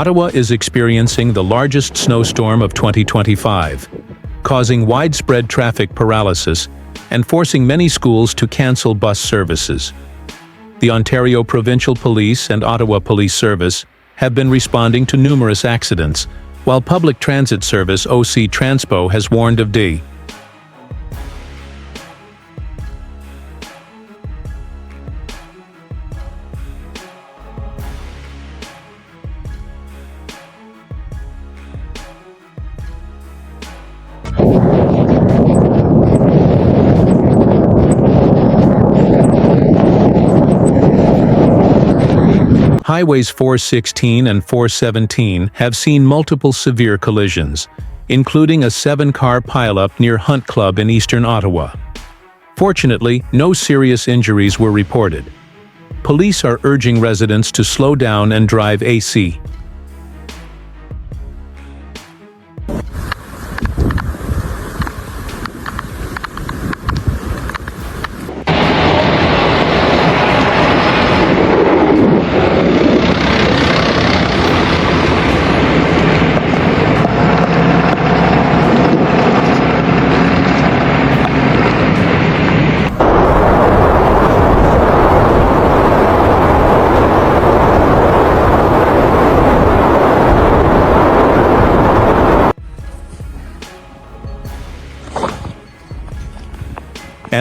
Ottawa is experiencing the largest snowstorm of 2025, causing widespread traffic paralysis and forcing many schools to cancel bus services. The Ontario Provincial Police and Ottawa Police Service have been responding to numerous accidents, while public transit service OC Transpo has warned of D. Highways 416 and 417 have seen multiple severe collisions, including a 7-car pileup near Hunt Club in eastern Ottawa. Fortunately, no serious injuries were reported. Police are urging residents to slow down and drive AC.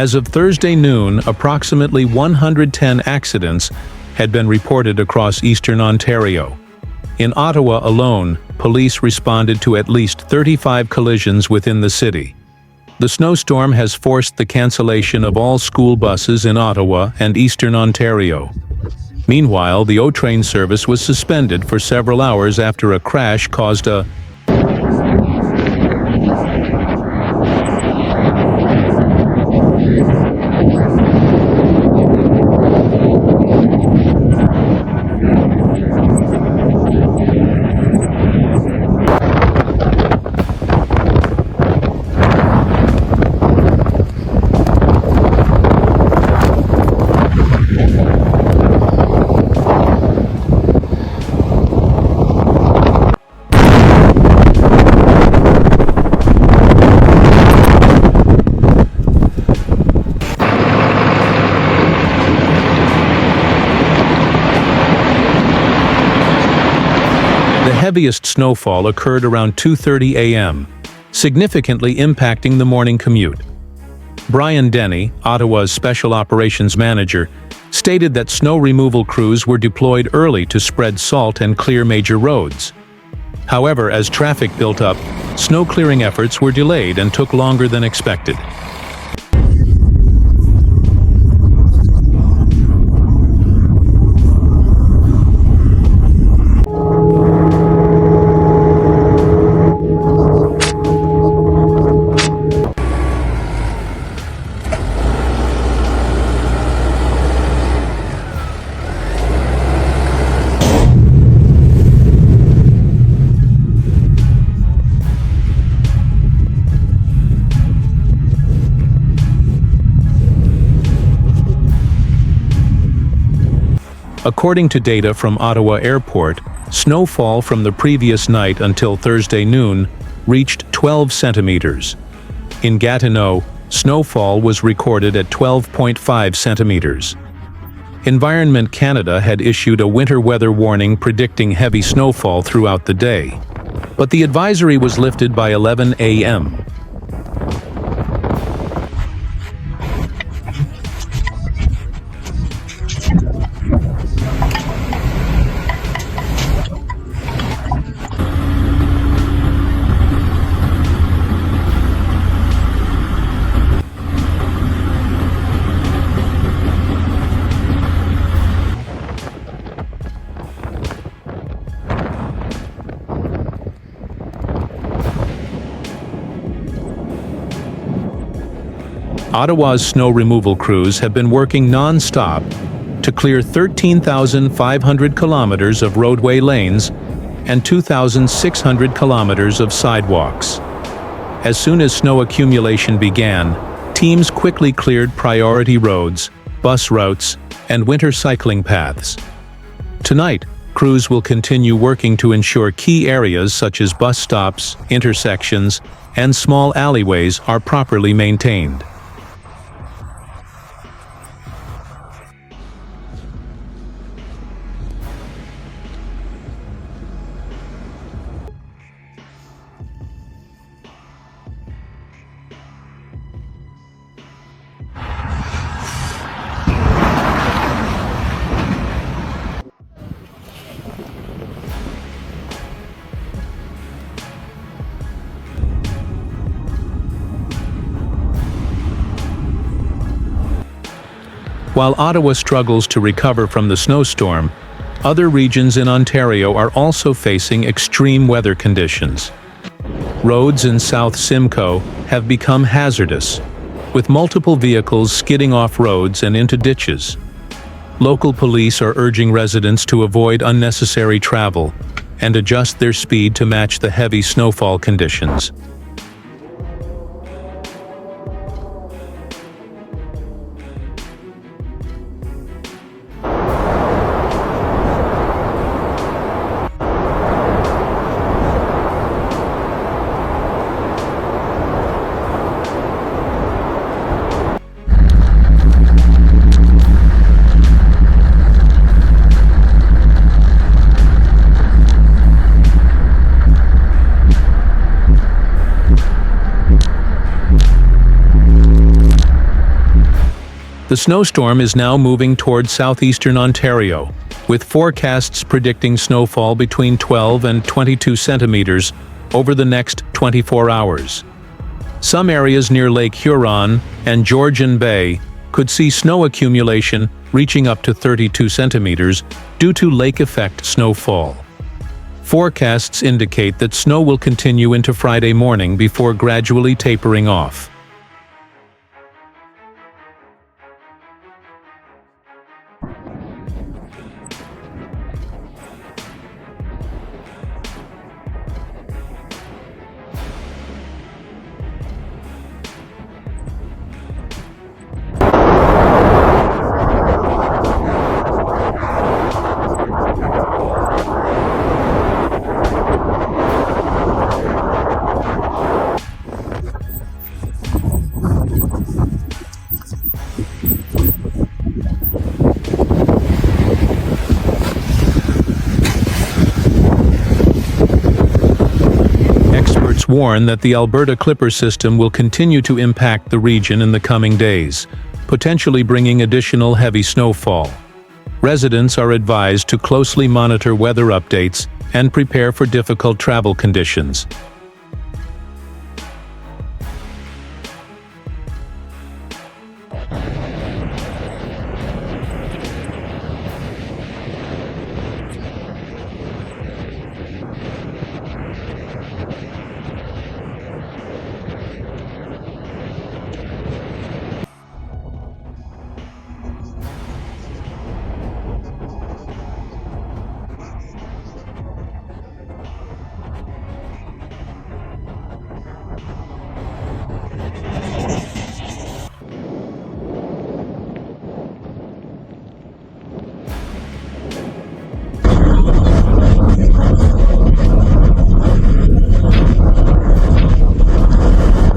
As of Thursday noon, approximately 110 accidents had been reported across eastern Ontario. In Ottawa alone, police responded to at least 35 collisions within the city. The snowstorm has forced the cancellation of all school buses in Ottawa and eastern Ontario. Meanwhile, the O-train service was suspended for several hours after a crash caused a The heaviest snowfall occurred around 2:30 a.m., significantly impacting the morning commute. Brian Denny, Ottawa's Special Operations Manager, stated that snow removal crews were deployed early to spread salt and clear major roads. However, as traffic built up, snow clearing efforts were delayed and took longer than expected. According to data from Ottawa Airport, snowfall from the previous night until Thursday noon reached 12 centimeters. In Gatineau, snowfall was recorded at 12.5 centimeters. Environment Canada had issued a winter weather warning predicting heavy snowfall throughout the day, but the advisory was lifted by 11 a.m. Ottawa's snow removal crews have been working non-stop to clear 13,500 kilometers of roadway lanes and 2,600 kilometers of sidewalks. As soon as snow accumulation began, teams quickly cleared priority roads, bus routes, and winter cycling paths. Tonight, crews will continue working to ensure key areas such as bus stops, intersections, and small alleyways are properly maintained. While Ottawa struggles to recover from the snowstorm, other regions in Ontario are also facing extreme weather conditions. Roads in South Simcoe have become hazardous, with multiple vehicles skidding off roads and into ditches. Local police are urging residents to avoid unnecessary travel and adjust their speed to match the heavy snowfall conditions. The snowstorm is now moving towards southeastern Ontario, with forecasts predicting snowfall between 12 and 22 centimeters over the next 24 hours. Some areas near Lake Huron and Georgian Bay could see snow accumulation reaching up to 32 centimeters due to lake effect snowfall. Forecasts indicate that snow will continue into Friday morning before gradually tapering off. Warn that the Alberta Clipper system will continue to impact the region in the coming days, potentially bringing additional heavy snowfall. Residents are advised to closely monitor weather updates and prepare for difficult travel conditions.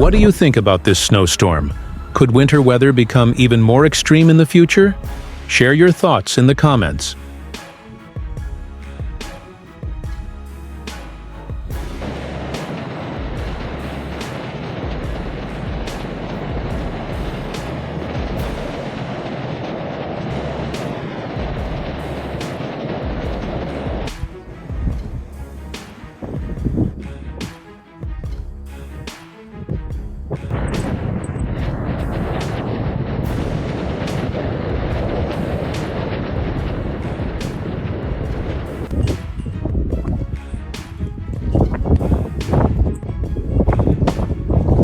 What do you think about this snowstorm? Could winter weather become even more extreme in the future? Share your thoughts in the comments.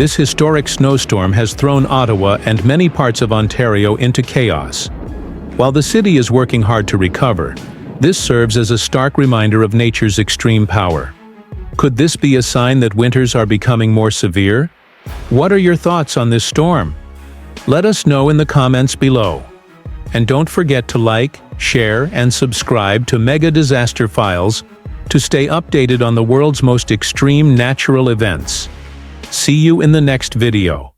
This historic snowstorm has thrown Ottawa and many parts of Ontario into chaos. While the city is working hard to recover, this serves as a stark reminder of nature's extreme power. Could this be a sign that winters are becoming more severe? What are your thoughts on this storm? Let us know in the comments below. And don't forget to like, share, and subscribe to Mega Disaster Files to stay updated on the world's most extreme natural events. See you in the next video.